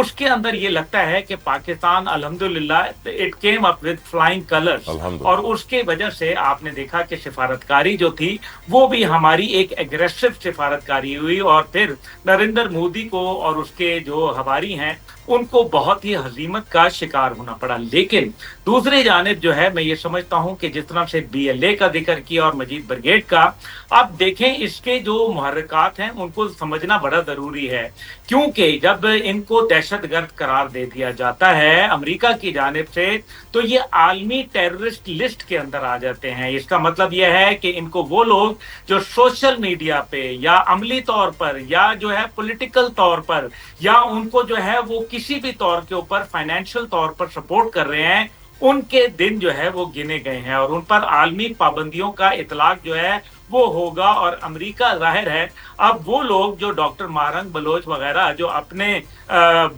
اس کے اندر یہ لگتا ہے کہ پاکستان الحمدللہ it came up with flying colours, اور اس کے وجہ سے آپ نے دیکھا کہ سفارتکاری جو تھی وہ بھی ہماری ایک ایگریسو سفارتکاری ہوئی، اور پھر نریندر مودی کو اور اس کے جو ہواری ہیں ان کو بہت ہی ہزیمت کا شکار ہونا پڑا۔ لیکن دوسری جانب جو ہے میں یہ سمجھتا ہوں کہ جس طرح سے بی ایل اے کا ذکر کیا اور مجید بریگیڈ کا، اب دیکھیں اس کے جو محرکات ہیں ان کو سمجھنا بڑا ضروری ہے، کیونکہ جب ان کو دہشت گرد قرار دے دیا جاتا ہے امریکہ کی جانب سے تو یہ عالمی ٹیررسٹ لسٹ کے اندر آ جاتے ہیں۔ اس کا مطلب یہ ہے کہ ان کو وہ لوگ جو سوشل میڈیا پہ یا عملی طور پر یا جو ہے پولیٹیکل طور پر یا ان کو جو ہے وہ کسی بھی طور کے اوپر فائنینشل طور پر سپورٹ کر رہے ہیں، ان کے دن جو ہے وہ گنے گئے ہیں اور ان پر عالمی پابندیوں کا اطلاق جو ہے وہ ہوگا۔ اور امریکہ ظاہر ہے اب وہ لوگ جو ڈاکٹر مارنگ بلوچ وغیرہ جو اپنے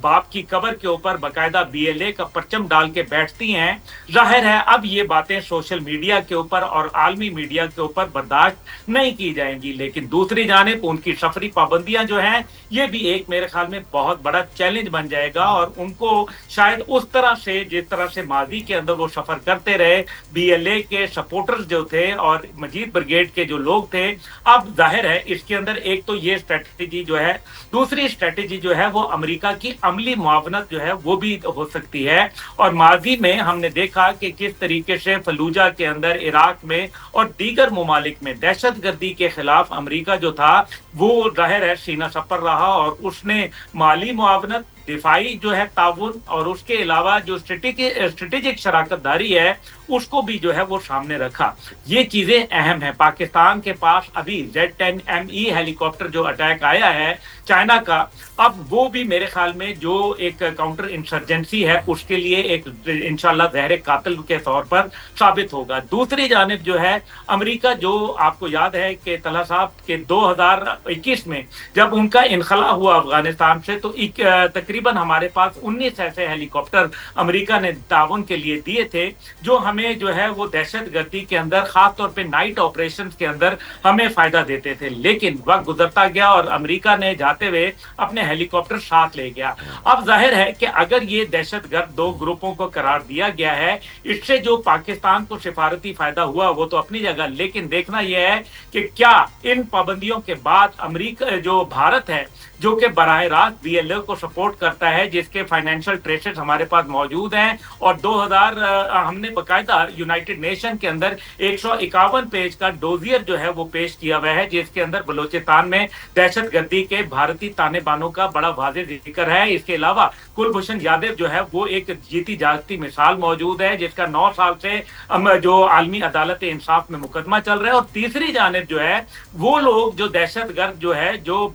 باپ کی قبر کے اوپر باقاعدہ بی ایل اے کا پرچم ڈال کے بیٹھتی ہیں، ظاہر ہے اب یہ باتیں سوشل میڈیا کے اوپر اور عالمی میڈیا کے اوپر برداشت نہیں کی جائیں گی۔ لیکن دوسری جانب ان کی سفری پابندیاں جو ہیں یہ بھی ایک میرے خیال میں بہت بڑا چیلنج بن جائے گا، اور ان کو شاید اس طرح سے جس طرح سے ماضی کے اندر وہ سفر کرتے رہے بی ایل اے کے سپورٹرز جو تھے اور مجید بریگیڈ کے جو لوگ تھے، اب ظاہر ہے اس کے اندر ایک تو یہ اسٹریٹجی جو ہے، دوسری اسٹریٹجی جو ہے وہ امریکہ کی عملی معاونت جو ہے وہ بھی ہو سکتی ہے۔ اور ماضی میں ہم نے دیکھا کہ کس طریقے سے فلوجہ کے اندر، عراق میں اور دیگر ممالک میں دہشت گردی کے خلاف امریکہ جو تھا وہ ظاہر ہے سینہ سپر رہا، اور اس نے مالی معاونت، دفاعی جو ہے تعاون اور اس کے علاوہ جو اسٹریٹجک شراکت داری ہے اس کو بھی جو ہے وہ سامنے رکھا۔ یہ چیزیں اہم ہیں۔ پاکستان کے پاس ابھی Z10ME ہیلی کاپٹر جو اٹیک آیا ہے چائنا کا، اب وہ بھی میرے خیال میں جو ایک کاؤنٹر انسرجنسی ہے اس کے لیے ایک انشاءاللہ زہر قاتل کے طور پر ثابت ہوگا۔ دوسری جانب جو ہے امریکہ، جو آپ کو یاد ہے کہ طلحہ صاحب کے 2021 میں جب ان کا انخلاء ہوا افغانستان سے تو تقریباً ہمارے پاس 19 ایسے ہیلی کاپٹر امریکہ نے تعاون کے لیے دیے تھے جو ہمیں جو ہے وہ دہشت گردی کے اندر خاص طور پہ نائٹ آپریشنز کے اندر ہمیں فائدہ دیتے تھے۔ لیکن وقت گزرتا گیا اور امریکہ نے جاتے ہوئے اپنے ہیلی کاپٹر ساتھ لے گیا۔ اب ظاہر ہے کہ اگر یہ دہشت گرد دو گروپوں کو قرار دیا گیا ہے، اس سے جو پاکستان کو سفارتی فائدہ ہوا وہ تو اپنی جگہ، لیکن دیکھنا یہ ہے کہ کیا ان پابندیوں کے بعد امریکہ جو بھارت ہے جو کہ براہ راست بی ایل اے کو سپورٹ کرتا ہے، جس کے فائنینشل ٹریسز ہمارے پاس موجود ہیں، اور 2000 ہم نے باقاعدہ یونائٹڈ نیشن کے اندر 151 پیج کا ڈوزیئر جو ہے وہ پیش کیا ہوا ہے جس کے اندر بلوچستان میں دہشت گردی کے بھارتی تانے بانوں کا بڑا واضح ذکر ہے۔ اس کے علاوہ کلبھوشن یادو جو ہے وہ ایک جیتی جاگتی مثال موجود ہے جس کا 9 سال سے جو عالمی عدالت انصاف میں مقدمہ چل رہا ہے۔ اور تیسری جانب جو ہے وہ لوگ جو دہشت گرد جو ہے جو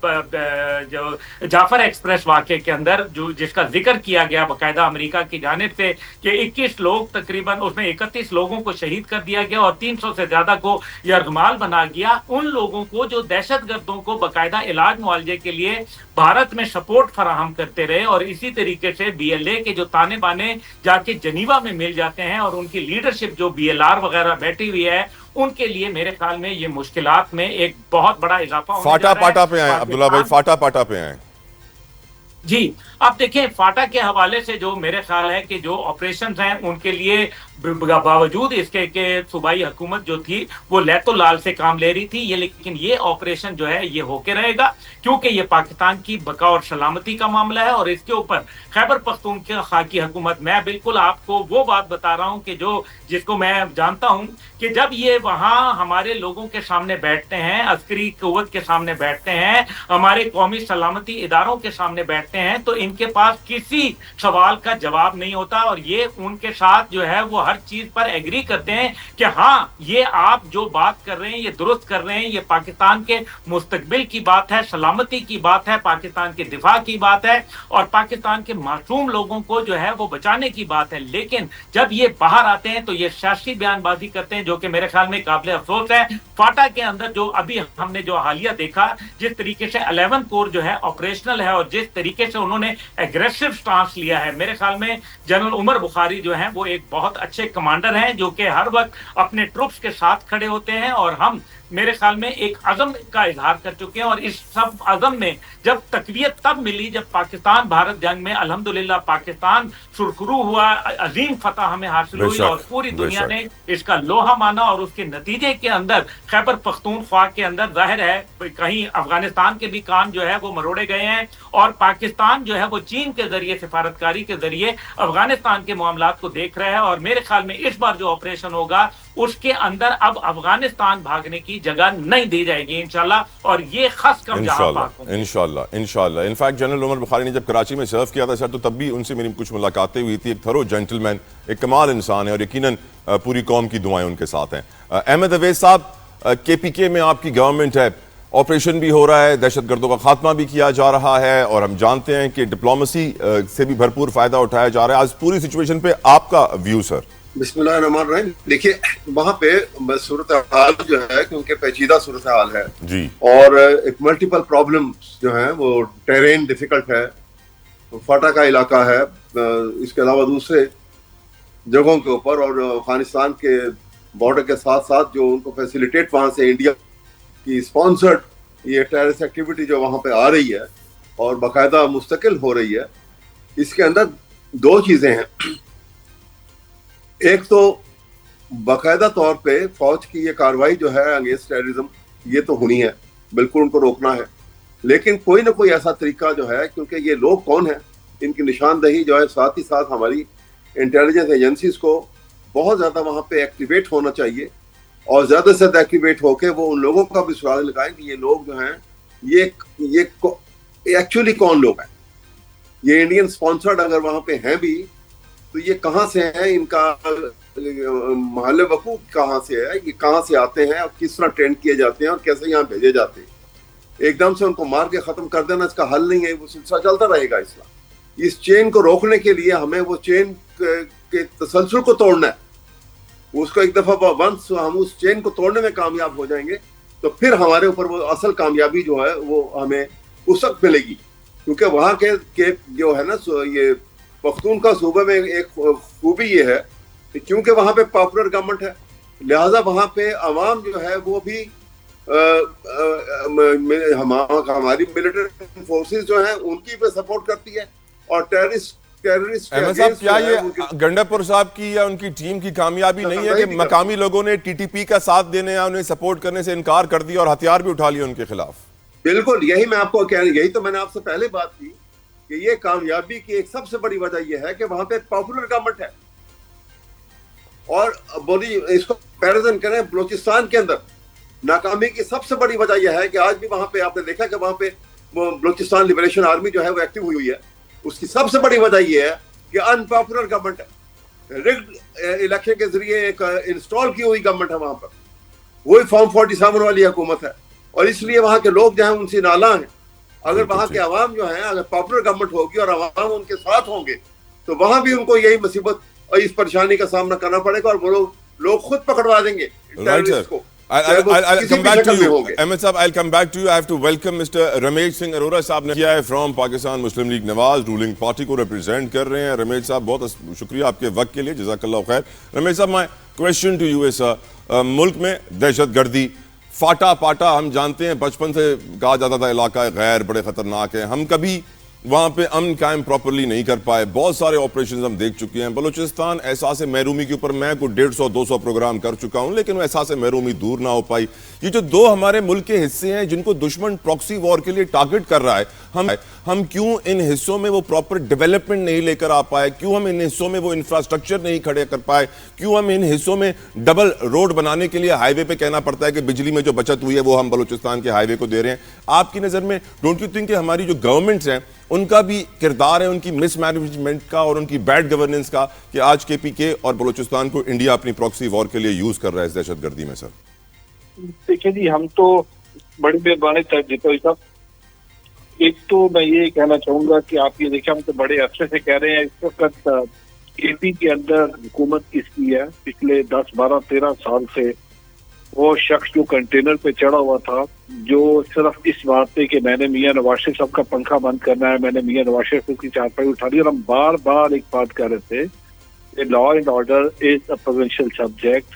جعفر ایکسپریس واقعے کے اندر جو جس کا ذکر کیا گیا باقاعدہ امریکہ کی جانب سے کہ 21 لوگ تقریباً اس میں 31 لوگوں کو شہید کر دیا گیا اور 300 سے زیادہ کو یرغمال بنا گیا، ان لوگوں کو جو دہشت گردوں کو باقاعدہ علاج معالجے کے لیے بھارت میں سپورٹ فراہم کرتے رہے، اور اسی طریقے سے بی ایل اے کے جو تانے بانے جا کے جنیوا میں مل جاتے ہیں اور ان کی لیڈرشپ جو بی ایل آر وغیرہ بیٹھی ہوئی ہے، ان کے لیے میرے خیال میں یہ مشکلات میں ایک بہت بڑا اضافہ ہونے جا رہا ہے۔ فاٹا پاٹا پہ آئیں عبداللہ بھائی، فاٹا پاٹا پہ آئیں۔ جی اب دیکھیں فاٹا کے حوالے سے جو میرے خیال ہے کہ جو آپریشنز ہیں ان کے لیے باوجود اس کے کہ صوبائی حکومت جو تھی وہ لیت و لال سے کام لے رہی تھی، یہ لیکن یہ آپریشن جو ہے یہ ہو کے رہے گا کیونکہ یہ پاکستان کی بقا اور سلامتی کا معاملہ ہے۔ اور اس کے اوپر خیبر پختونخوا کی حکومت، میں بالکل آپ کو وہ بات بتا رہا ہوں کہ جس کو میں جانتا ہوں کہ جب یہ وہاں ہمارے لوگوں کے سامنے بیٹھتے ہیں، عسکری قوت کے سامنے بیٹھتے ہیں، ہمارے قومی سلامتی اداروں کے سامنے بیٹھتے ہیں، تو ان کے پاس کسی سوال کا جواب نہیں ہوتا، اور یہ ان کے ساتھ جو ہے وہ ہر چیز پر ایگری کرتے ہیں کہ ہاں یہ آپ جو بات کر رہے ہیں یہ درست کر رہے ہیں، یہ پاکستان کے مستقبل کی بات ہے، سلامتی کی بات ہے، پاکستان کے دفاع کی بات ہے اور پاکستان کے معصوم لوگوں کو جو ہے وہ بچانے کی بات ہے۔ لیکن جب یہ باہر آتے ہیں تو یہ سیاسی بیان بازی کرتے ہیں جو کہ میرے خیال میں قابل افسوس ہے۔ فاٹا کے اندر جو ابھی ہم نے جو حالیہ دیکھا، جس طریقے سے 11 کور جو ہے آپریشنل ہے اور جس طریقے سے انہوں نے ایگریسو سٹانس لیا ہے، میرے خیال میں جنرل عمر بخاری جو ہیں وہ ایک بہت اچھے کمانڈر ہیں جو کہ ہر وقت اپنے ٹروپس کے ساتھ کھڑے ہوتے ہیں، اور ہم میرے خیال میں ایک عزم کا اظہار کر چکے ہیں، اور اس سب عزم میں جب تقویت تب ملی جب پاکستان بھارت جنگ میں الحمدللہ پاکستان سرخرو ہوا، عظیم فتح ہمیں حاصل ہوئی اور پوری دنیا نے اس کا لوہا مانا، اور اس کے نتیجے کے اندر خیبر پختونخوا کے اندر ظاہر ہے کہیں افغانستان کے بھی کام جو ہے وہ مروڑے گئے ہیں، اور پاکستان جو ہے وہ چین کے ذریعے سفارتکاری کے ذریعے افغانستان کے معاملات کو دیکھ رہا ہے، اور میرے خیال میں اس بار جو آپریشن ہوگا اس کے اندر اب افغانستان بھاگنے کی جگہ نہیں دی جائے گی انشاءاللہ، اور یہ خاص کم جہاں پاک ہوں گے انشاءاللہ. انفیکٹ جنرل عمر بخاری نے جب کراچی میں سرو کیا تھا سر، تو تب بھی ان سے میری کچھ ملاقاتیں ہوئی تھی. ایک تھرو جینٹل مین، ایک کمال انسان ہے، اور یقیناً پوری قوم کی دعائیں ان کے ساتھ ہیں. احمد اویس صاحب، کے پی کے میں آپ کی گورنمنٹ ہے، آپریشن بھی ہو رہا ہے، دہشت گردوں کا خاتمہ بھی کیا جا رہا ہے، اور ہم جانتے ہیں کہ ڈپلومسی سے بھی بھرپور فائدہ اٹھایا جا رہا ہے. آج پوری سچویشن پہ آپ کا ویو سر؟ بسم اللہ الرحمن الرحیم. دیکھیے وہاں پہ صورتحال جو ہے کیونکہ پیچیدہ صورتحال ہے جی، اور ایک ملٹیپل پرابلمز جو ہیں، وہ ٹیرین ڈیفیکلٹ ہے، فاٹا کا علاقہ ہے، اس کے علاوہ دوسرے جگہوں کے اوپر، اور افغانستان کے بارڈر کے ساتھ ساتھ جو ان کو فیسیلیٹیٹ وہاں سے انڈیا کی اسپانسرڈ یہ ٹیررسٹ ایکٹیویٹی جو وہاں پہ آ رہی ہے اور باقاعدہ مستقل ہو رہی ہے، اس کے اندر دو چیزیں ہیں. ایک تو باقاعدہ طور پہ فوج کی یہ کارروائی جو ہے اگینسٹ ٹیررزم، یہ تو ہونی ہے، بالکل ان کو روکنا ہے، لیکن کوئی نہ کوئی ایسا طریقہ جو ہے، کیونکہ یہ لوگ کون ہیں، ان کی نشاندہی جو ہے ساتھ ہی ساتھ ہماری انٹیلیجنس ایجنسیز کو بہت زیادہ وہاں پہ ایکٹیویٹ ہونا چاہیے، اور زیادہ سے زیادہ ایکٹیویٹ ہو کے وہ ان لوگوں کا بھی سراغ لگائیں کہ یہ لوگ جو ہیں یہ ایکچولی کون لوگ ہیں. یہ انڈین اسپانسرڈ اگر وہاں پہ ہیں بھی تو یہ کہاں سے ہیں، ان کا محل وقوع کہاں سے ہے، یہ کہاں سے آتے ہیں اور کس طرح ٹرینڈ کیے جاتے ہیں اور کیسے یہاں بھیجے جاتے ہیں. ایک دم سے ان کو مار کے ختم کر دینا اس کا حل نہیں ہے، وہ سلسلہ چلتا رہے گا. اس چین کو روکنے کے لیے ہمیں وہ چین کے تسلسل کو توڑنا ہے. اس کو ایک دفعہ ونس ہم اس چین کو توڑنے میں کامیاب ہو جائیں گے تو پھر ہمارے اوپر وہ اصل کامیابی جو ہے وہ ہمیں اس وقت ملے گی. کیونکہ وہاں کے جو ہے نا، یہ پختون کا صوبے میں ایک خوبی یہ ہے کہ کیونکہ وہاں پہ پاپولر گورنمنٹ ہے، لہٰذا وہاں پہ عوام جو ہے وہ بھی ہماری ملٹری فورسز جو ہیں ان کی پہ سپورٹ کرتی ہے، اور ٹیررسٹ احمد صاحب، کیا یہ گنڈا پور صاحب کی یا ان کی ٹیم کی کامیابی نہیں ہے کہ مقامی لوگوں نے ٹی ٹی پی کا ساتھ دینے یا انہیں سپورٹ کرنے سے انکار کر دیا اور ہتھیار بھی اٹھا لیا ان کے خلاف؟ بالکل، یہی میں آپ کو کہہ رہا ہوں، یہی تو میں نے آپ سے پہلے بات کی کہ یہ کامیابی کی ایک سب سے بڑی وجہ یہ ہے کہ وہاں پہ پاپولر گورنمنٹ ہے. اور بولی اس کو کمپیریزن کریں بلوچستان کے اندر، ناکامی کی سب سے بڑی وجہ یہ ہے کہ آج بھی وہاں پہ آپ نے دیکھا کہ وہاں پہ بلوچستان لبریشن آرمی جو ہے وہ ایکٹیو ہوئی ہے. اس کی سب سے بڑی وجہ یہ ہے کہ ان پاپولر گورنمنٹ ہے، ریگڈ الیکشن کے ذریعے ایک انسٹال کی ہوئی گورنمنٹ ہے وہاں پر، وہی فارم 47 والی حکومت ہے، اور اس لیے وہاں کے لوگ جو ہیں ان سے نالاں ہیں. اگر وہاں کے عوام جو ہیں، اگر پاپولر گورنمنٹ ہوگی اور عوام ان کے ساتھ ہوں گے تو وہاں بھی ان کو یہی مصیبت اور اس پریشانی کا سامنا کرنا پڑے گا، اور وہ لوگ خود پکڑوا دیں گے ٹیررسٹ کو. I'll come back to you. Ahmed صاحب, I'll come back to you. I have to welcome Mr. Ramesh Singh Arora صاحب نے کیا ہے from Pakistan Muslim league Nawaz, ruling party کو ریپرزینٹ کر رہے ہیں. رمیش صاحب بہت شکریہ آپ کے وقت کے لیے، جزاک اللہ خیر. رمیش صاحب, my question to you is ملک میں دہشت گردی فاٹا پاٹا ہم جانتے ہیں، بچپن سے کہا جاتا تھا علاقہ غیر بڑے خطرناک ہے، ہم کبھی وہاں پہ امن قائم پراپرلی نہیں کر پائے. بہت سارے آپریشنز ہم دیکھ چکے ہیں. بلوچستان احساس محرومی کے اوپر میں کوئی 150-200 پروگرام کر چکا ہوں، لیکن وہ احساس محرومی دور نہ ہو پائی. یہ جو دو ہمارے ملک کے حصے ہیں جن کو دشمن پراکسی وار کے لیے ٹارگٹ کر رہا ہے، ہم کیوں ان حصوں میں وہ پراپر ڈیولپمنٹ نہیں لے کر آ پائے؟ کیوں ہم ان حصوں میں وہ انفراسٹرکچر نہیں کھڑے کر پائے؟ کیوں ہم ان حصوں میں ڈبل روڈ بنانے کے لیے ہائی وے پہ کہنا پڑتا ہے کہ بجلی میں جو بچت ہوئی ہے وہ ہم بلوچستان کے ہائی وے کو دے رہے ہیں؟ آپ کی نظر میں ڈونٹ یو تھنک کہ ہماری جو گورنمنٹس ہیں ان کا بھی کردار ہے، ان کی مس مینجمنٹ کا اور ان کی بیڈ گورننس کا، کہ آج کے پی کے اور بلوچستان کو انڈیا اپنی پراکسی وار کے لیے یوز کر رہا ہے اس دہشت گردی میں؟ سر دیکھیں جی، ہم تو بڑی مہربانی جتوئی صاحب، ایک تو میں یہ کہنا چاہوں گا کہ آپ یہ دیکھیں، ہم تو بڑے عرصے سے کہہ رہے ہیں اس وقت اے پی کے اندر حکومت کس کی ہے. پچھلے 10-12-13 سال سے وہ شخص جو کنٹینر پہ چڑھا ہوا تھا، جو صرف اس بات پہ کہ میں نے میاں نواز شریف صاحب کا پنکھا بند کرنا ہے، میں نے میاں نواز شریف کی چارپائی اٹھا لی، اور ہم بار بار ایک بات کر رہے تھے کہ law and order is a provincial subject.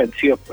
NCF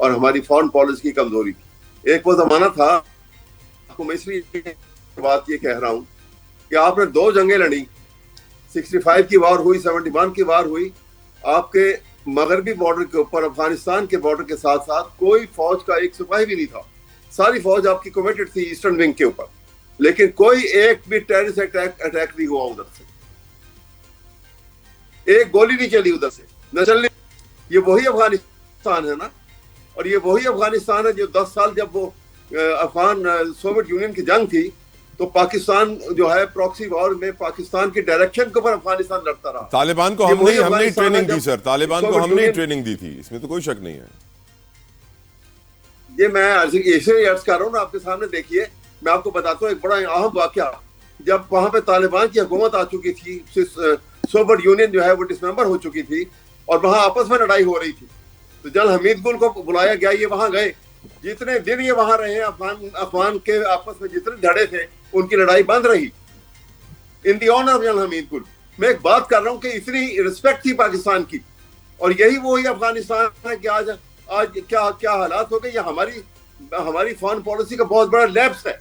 اور ہماری فارن پالیسی کی کمزوری تھی. ایک وہ زمانہ تھا, آپ کو میں اس لیے بات یہ کہہ رہا ہوں کہ آپ نے 2 جنگیں لڑی, 65 کی وار ہوئی, 71 کی وار ہوئی. آپ کے مغربی بارڈر کے اوپر افغانستان کے بارڈر کے ساتھ ساتھ کوئی فوج کا ایک سپاہی بھی نہیں تھا. ساری فوج آپ کی کمیٹڈ تھی ایسٹرن ونگ کے اوپر, لیکن کوئی ایک بھی ٹیررسٹ اٹیک نہیں ہوا ادھر سے, ایک گولی نہیں چلی ادھر سے, نہ چلنے. یہ وہی افغانستان ہے نا, اور یہ وہی افغانستان ہے جو 10 سال جب وہ افغان سوویت یونین کی جنگ تھی تو پاکستان جو ہے پراکسی وار میں پاکستان کی ڈائریکشن کے اوپر افغانستان لڑتا رہا. طالبان کو ہم نے ٹریننگ دی سر, طالبان کو ہم نے ٹریننگ دی تھی, اس میں تو کوئی شک نہیں ہے. یہ میں اسے عرض کر رہا ہوں نا آپ کے سامنے. دیکھیے میں آپ کو بتاتا ہوں ایک بڑا اہم واقعہ. جب وہاں پہ طالبان کی حکومت آ چکی تھی, سوویت یونین جو ہے وہ ڈسممبر ہو چکی تھی اور وہاں آپس میں لڑائی ہو رہی تھی, تو جنرل حمید گل کو بلایا گیا, یہ وہاں گئے. جتنے دن یہ وہاں رہے افغان کے آپس میں جتنے دھڑے تھے ان کی لڑائی بند رہی ان دی آنر آف جنرل حمید گل. میں ایک بات کر رہا ہوں کہ اتنی رسپیکٹ تھی پاکستان کی, اور یہی وہی افغانستان ہے کہ آج کیا حالات ہو گئے. یہ ہماری فارن پالیسی کا بہت بڑا لیپس ہے.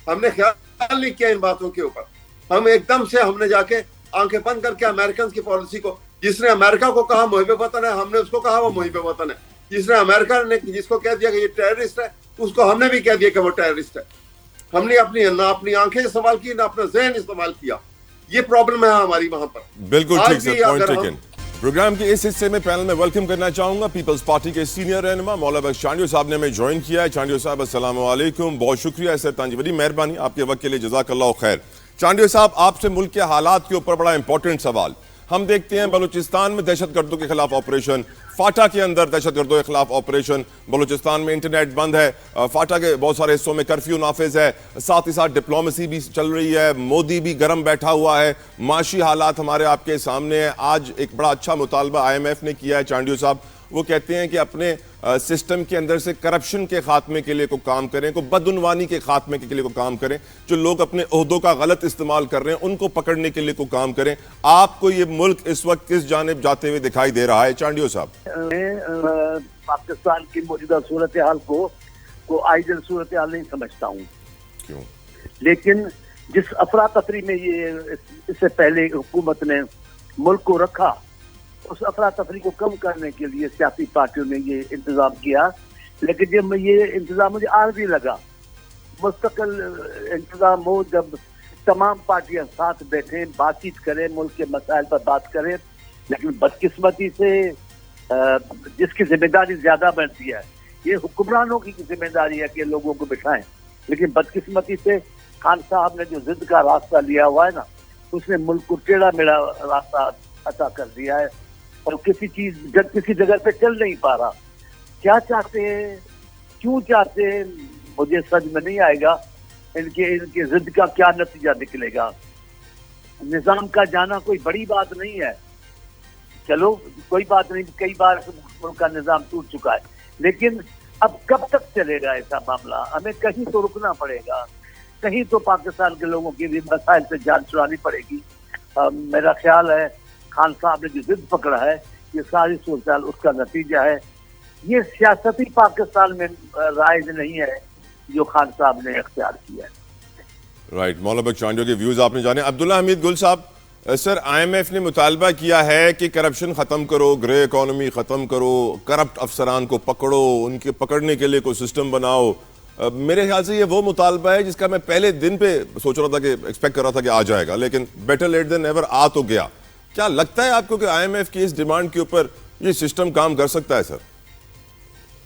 ہم نے خیال نہیں کیا ان باتوں کے اوپر. ہم ایک دم سے ہم نے جا کے آنکھیں بند کر کے امریکنز کی پالیسی کو, جس نے امریکہ کو کہا محب وطن ہے, ہم نے اس کو کہا وہ محب وطن ہے. جس نے امریکہ نے جس کو کہہ دیا کہ یہ ٹیررسٹ ہے, اس کو ہم نے بھی کہہ دیا کہ وہ ٹیررسٹ ہے. ہم نے نہ اپنی آنکھیں استعمال کی, نہ اپنا ذہن استعمال کیا. یہ پرابلم ہے ہماری وہاں پر. بالکل ٹھیک سر, پوائنٹ ٹیکن. پروگرام کے اس حصے میں پینل میں ویلکم کرنا چاہوں گا پیپلز پارٹی کے سینئر رہنما مولا بخش چانڈیو صاحب نے ہمیں جوائن کیا ہے. چانڈیو صاحب السلام علیکم, بہت شکریہ سر, تانجی بڑی مہربانی, آپ کے وقت کے لیے جزاک اللہ خیر. چانڈیو صاحب, آپ سے ملک کے حالات کے اوپر بڑا امپورٹنٹ سوال. ہم دیکھتے ہیں بلوچستان میں دہشت گردوں کے خلاف آپریشن, فاٹا کے اندر دہشت گردوں کے خلاف آپریشن, بلوچستان میں انٹرنیٹ بند ہے, فاٹا کے بہت سارے حصوں میں کرفیو نافذ ہے, ساتھ ہی ساتھ ڈپلومیسی بھی چل رہی ہے, مودی بھی گرم بیٹھا ہوا ہے, معاشی حالات ہمارے آپ کے سامنے ہیں. آج ایک بڑا اچھا مطالبہ IMF نے کیا ہے چانڈیو صاحب. وہ کہتے ہیں کہ اپنے سسٹم کے اندر سے کرپشن کے خاتمے کے لیے کو کام کریں, کو بدعنوانی کے خاتمے کے لیے کو کام کریں, جو لوگ اپنے عہدوں کا غلط استعمال کر رہے ہیں ان کو پکڑنے کے لیے کو کام کریں. آپ کو یہ ملک اس وقت کس جانب جاتے ہوئے دکھائی دے رہا ہے چانڈیو صاحب؟ میں پاکستان کی موجودہ صورتحال کو آئیڈل صورتحال نہیں سمجھتا ہوں. کیوں؟ لیکن جس افراتفری میں یہ اس سے پہلے حکومت نے ملک کو رکھا, اس افراتفری کو کم کرنے کے لیے سیاسی پارٹیوں نے یہ انتظام کیا. لیکن جب یہ انتظام مجھے عارضی لگا. مستقل انتظام ہو جب تمام پارٹیاں ساتھ بیٹھیں, بات چیت کریں, ملک کے مسائل پر بات کریں. لیکن بدقسمتی سے جس کی ذمہ داری زیادہ بنتی ہے, یہ حکمرانوں کی ذمہ داری ہے کہ لوگوں کو بٹھائیں. لیکن بدقسمتی سے خان صاحب نے جو ضد کا راستہ لیا ہوا ہے نا, اس نے ملک کو ٹیڑھا میڑھا راستہ عطا کر دیا ہے, اور کسی جگہ پہ چل نہیں پا رہا. کیا چاہتے ہیں, کیوں چاہتے ہیں, مجھے سمجھ میں نہیں آئے گا. ان کے ضد کا کیا نتیجہ نکلے گا. نظام کا جانا کوئی بڑی بات نہیں ہے, چلو کوئی بات نہیں, کئی بار ملک کا نظام ٹوٹ چکا ہے. لیکن اب کب تک چلے گا ایسا معاملہ؟ ہمیں کہیں تو رکنا پڑے گا, کہیں تو پاکستان کے لوگوں کی بھی مسائل سے جان چھڑانی پڑے گی. میرا خیال ہے خان صاحب نے جو ضد پکڑا ہے, یہ ساری صورتحال اس کا نتیجہ ہے. یہ سیاستی پاکستان میں رائج نہیں ہے جو خان صاحب نے اختیار کیا ہے. رائٹ, مولا بخش چانڈیو کے ویوز آپ نے جانے. عبداللہ حمید گل صاحب, سر IMF نے مطالبہ کیا ہے کہ کرپشن ختم کرو, گرے اکانومی ختم کرو, کرپٹ افسران کو پکڑو, ان کے پکڑنے کے لیے کوئی سسٹم بناؤ. میرے خیال سے یہ وہ مطالبہ ہے جس کا میں پہلے دن پہ سوچ رہا تھا کہ ایکسپیکٹ کر رہا تھا کہ آ جائے گا, لیکن بیٹر لیٹ دین ایور آ تو گیا. کیا لگتا ہے آپ کو کہ IMF کی اس ڈیمانڈ کے اوپر یہ سسٹم کام کر سکتا ہے سر؟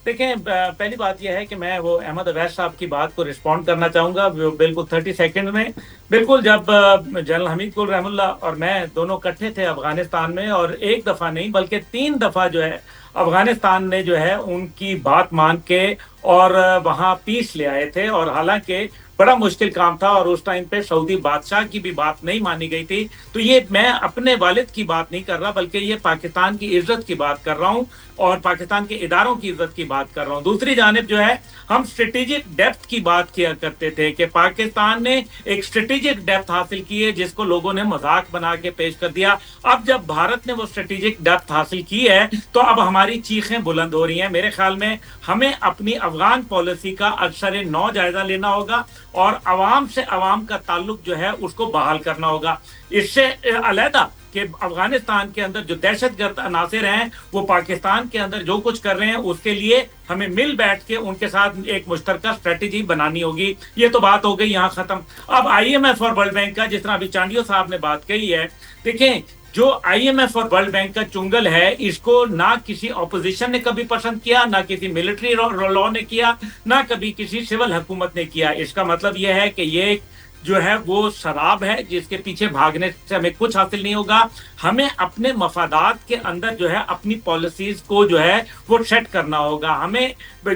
دیکھیں, پہلی بات یہ ہے کہ میں وہ احمد اویس صاحب کی بات کو رسپونڈ کرنا چاہوں گا بالکل 30 سیکنڈ میں. بالکل, جب جنرل حمید گل رحم اللہ اور میں دونوں اکٹھے تھے افغانستان میں, اور ایک دفعہ نہیں بلکہ 3 دفعہ جو ہے افغانستان نے جو ہے ان کی بات مان کے اور وہاں پیس لے آئے تھے. اور حالانکہ بڑا مشکل کام تھا اور اس ٹائم پہ سعودی بادشاہ کی بھی بات نہیں مانی گئی تھی. تو یہ میں اپنے والد کی بات نہیں کر رہا بلکہ یہ پاکستان کی عزت کی بات کر رہا ہوں اور پاکستان کے اداروں کی عزت کی بات کر رہا ہوں. دوسری جانب جو ہے ہم اسٹریٹجک ڈیپتھ کی بات کیا کرتے تھے کہ پاکستان نے ایک اسٹریٹجک ڈیپتھ حاصل کی ہے جس کو لوگوں نے مذاق بنا کے پیش کر دیا. اب جب بھارت نے وہ اسٹریٹجک ڈیپتھ حاصل کی ہے تو اب ہماری ہماری چیخیں بلند ہو رہی ہیں. میرے خیال میں ہمیں اپنی افغان پالیسی کا اکثر نو جائزہ لینا ہوگا اور عوام سے عوام کا تعلق جو ہے اس کو بحال کرنا ہوگا. اس سے علیحدہ کہ افغانستان کے اندر جو دہشت گرد عناصر ہیں وہ پاکستان کے اندر جو کچھ کر رہے ہیں اس کے لیے ہمیں مل بیٹھ کے ان کے ساتھ ایک مشترکہ اسٹریٹجی بنانی ہوگی. یہ تو بات ہو گئی یہاں ختم. اب آئی ایم ایف اور ورلڈ بینک کا جس طرح ابھی چانڈیو صاحب نے بات کہی ہے, دیکھیں جو آئی ایم ایف اور ورلڈ بینک کا چنگل ہے اس کو نہ کسی اپوزیشن نے کبھی پسند کیا, نہ کسی ملٹری لا نے کیا, نہ کبھی کسی سول حکومت نے کیا. اس کا مطلب یہ ہے کہ یہ جو ہے وہ شراب ہے جس کے پیچھے بھاگنے سے ہمیں کچھ حاصل نہیں ہوگا. ہمیں اپنے مفادات کے اندر جو ہے اپنی پالیسیز کو جو ہے وہ سیٹ کرنا ہوگا. ہمیں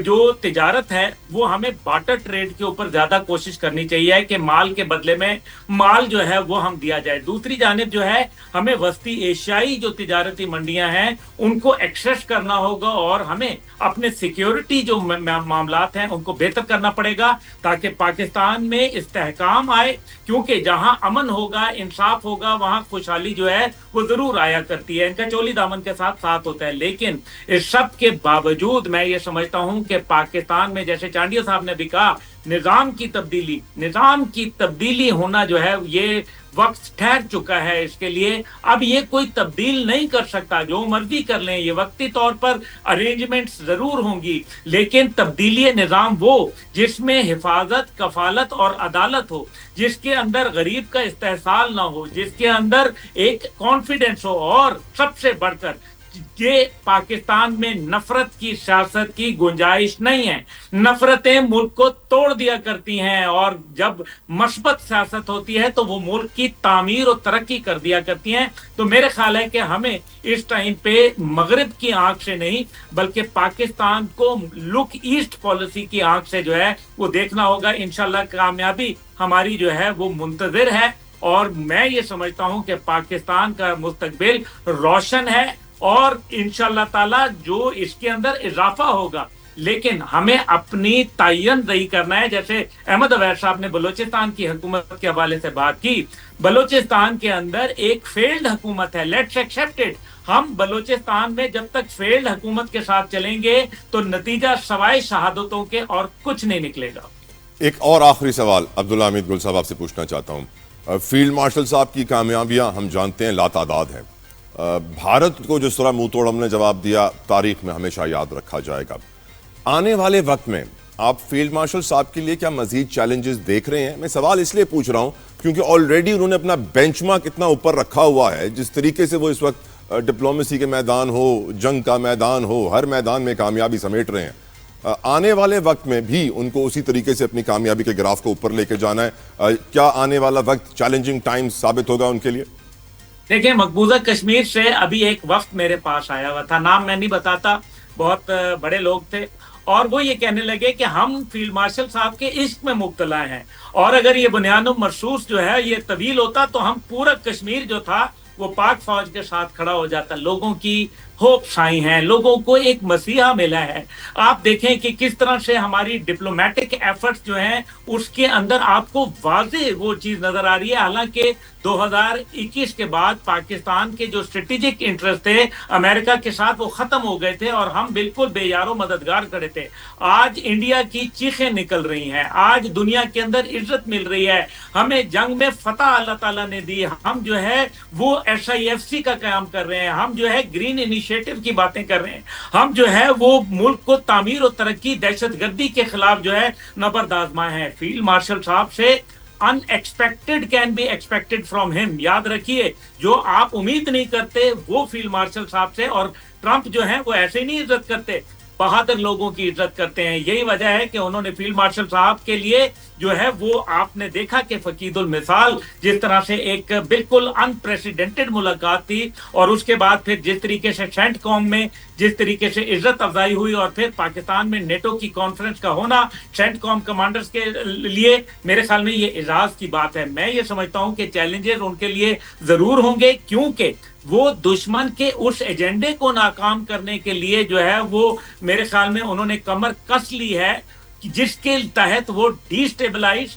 جو تجارت ہے وہ ہمیں بارٹر ٹریڈ کے اوپر زیادہ کوشش کرنی چاہیے کہ مال کے بدلے میں مال جو ہے وہ ہم دیا جائے. دوسری جانب جو ہے ہمیں وسطی ایشیائی جو تجارتی منڈیاں ہیں ان کو ایکسیس کرنا ہوگا اور ہمیں اپنے سیکیورٹی جو معاملات ہیں ان کو بہتر کرنا پڑے گا تاکہ پاکستان میں استحکام آئے, کیونکہ جہاں امن ہوگا انصاف ہوگا وہاں خوشحالی جو ہے وہ ضرور آیا کرتی ہے. ان کا چولی دامن کے ساتھ ساتھ ہوتا ہے. لیکن اس سب کے باوجود میں یہ سمجھتا ہوں کہ پاکستان میں جیسے چانڈیو صاحب نے بھی کہا نظام کی تبدیلی ہونا جو ہے یہ وقت ٹھہر چکا ہے اس کے لیے. اب یہ کوئی تبدیل نہیں کر سکتا, جو مرضی کر لیں. یہ وقتی طور پر ارینجمنٹس ضرور ہوں گی لیکن تبدیلی نظام وہ جس میں حفاظت, کفالت اور عدالت ہو, جس کے اندر غریب کا استحصال نہ ہو, جس کے اندر ایک کانفیڈنس ہو, اور سب سے بڑھ کر کہ پاکستان میں نفرت کی سیاست کی گنجائش نہیں ہے. نفرتیں ملک کو توڑ دیا کرتی ہیں اور جب مثبت سیاست ہوتی ہے تو وہ ملک کی تعمیر اور ترقی کر دیا کرتی ہیں. تو میرے خیال ہے کہ ہمیں اس ٹائم پہ مغرب کی آنکھ سے نہیں بلکہ پاکستان کو لک ایسٹ پالیسی کی آنکھ سے جو ہے وہ دیکھنا ہوگا. انشاءاللہ کامیابی ہماری جو ہے وہ منتظر ہے اور میں یہ سمجھتا ہوں کہ پاکستان کا مستقبل روشن ہے اور انشاءاللہ تعالی جو اس کے اندر اضافہ ہوگا. لیکن ہمیں اپنی تعین دہی کرنا ہے. جیسے احمد عویس صاحب نے بلوچستان کی حکومت کے حوالے سے بات کی, بلوچستان کے اندر ایک فیلڈ حکومت ہے, لیٹس ایکسیپٹ اٹ. ہم بلوچستان میں جب تک فیلڈ حکومت کے ساتھ چلیں گے تو نتیجہ سوائے شہادتوں کے اور کچھ نہیں نکلے گا. ایک اور آخری سوال عبداللہ حمید گل صاحب آپ سے پوچھنا چاہتا ہوں. فیلڈ مارشل صاحب کی کامیابیاں ہم جانتے ہیں لاتعداد ہیں. بھارت کو جس طرح منہ توڑ ہم نے جواب دیا تاریخ میں ہمیشہ یاد رکھا جائے گا. آنے والے وقت میں آپ فیلڈ مارشل صاحب کے لیے کیا مزید چیلنجز دیکھ رہے ہیں؟ میں سوال اس لیے پوچھ رہا ہوں کیونکہ آلریڈی انہوں نے اپنا بینچ مارک اتنا اوپر رکھا ہوا ہے. جس طریقے سے وہ اس وقت ڈپلومیسی کے میدان ہو, جنگ کا میدان ہو, ہر میدان میں کامیابی سمیٹ رہے ہیں. آنے والے وقت میں بھی ان کو اسی طریقے سے اپنی کامیابی کے گراف کو اوپر لے کے جانا ہے. کیا آنے والا وقت چیلنجنگ ٹائم ثابت ہوگا ان کے لیے؟ دیکھیں مقبوضہ کشمیر سے ابھی ایک وقت میرے پاس آیا ہوا تھا, نام میں نہیں بتاتا, بہت بڑے لوگ تھے اور وہ یہ کہنے لگے کہ ہم فیلڈ مارشل صاحب کے عشق میں مبتلا ہیں اور اگر یہ بنیاد مرصوص جو ہے یہ طویل ہوتا تو ہم پورا کشمیر جو تھا وہ پاک فوج کے ساتھ کھڑا ہو جاتا. لوگوں کی ہوپ آئی ہیں, لوگوں کو ایک مسیحا ملا ہے. آپ دیکھیں کہ کس طرح سے ہماری ڈپلومیٹک ایفرٹس جو ہیں اس کے اندر آپ کو واضح وہ چیز نظر آ رہی ہے. حالانکہ 2021 کے بعد پاکستان کے جو اسٹریٹجک انٹرسٹ تھے امریکہ کے ساتھ وہ ختم ہو گئے تھے اور ہم بالکل بے یار و مددگار کھڑے تھے. آج انڈیا کی چیخیں نکل رہی ہیں, آج دنیا کے اندر عزت مل رہی ہے, ہمیں جنگ میں فتح اللہ تعالیٰ نے دی. ہم جو ہے وہ SIFC کا قیام کر رہے ہیں, ہم جو ہے گرین انیشیٹو کی باتیں کر رہے ہیں, ہم جو ہے وہ ملک کو تعمیر و ترقی دہشت گردی کے خلاف جو ہے نبرد آزمائے ہیں. فیلڈ مارشل صاحب سے unexpected can be expected from him. یاد رکھیے جو آپ امید نہیں کرتے وہ فیلڈ مارشل صاحب سے, اور ٹرمپ جو ہیں وہ ایسے نہیں عزت کرتے, بہادر لوگوں کی عزت کرتے ہیں. یہی وجہ ہے کہ انہوں نے فیلڈ مارشل صاحب کے لیے جو ہے وہ آپ نے دیکھا کہ فقید المثال جس طرح سے ایک بالکل انپریسیڈنٹڈ ملاقات تھی اور اس کے بعد پھر جس طریقے سے سینٹ کام میں جس طریقے سے عزت افزائی ہوئی اور پھر پاکستان میں نیٹو کی کانفرنس کا ہونا سینٹ کام کمانڈرز کے لیے میرے خیال میں یہ اعزاز کی بات ہے. میں یہ سمجھتا ہوں کہ چیلنجز ان کے لیے ضرور ہوں گے کیونکہ وہ دشمن کے اس ایجنڈے کو ناکام کرنے کے لیے جو ہے وہ میرے خیال میں انہوں نے کمر کس لی ہے جس کے تحت وہ ڈی اسٹیبلائز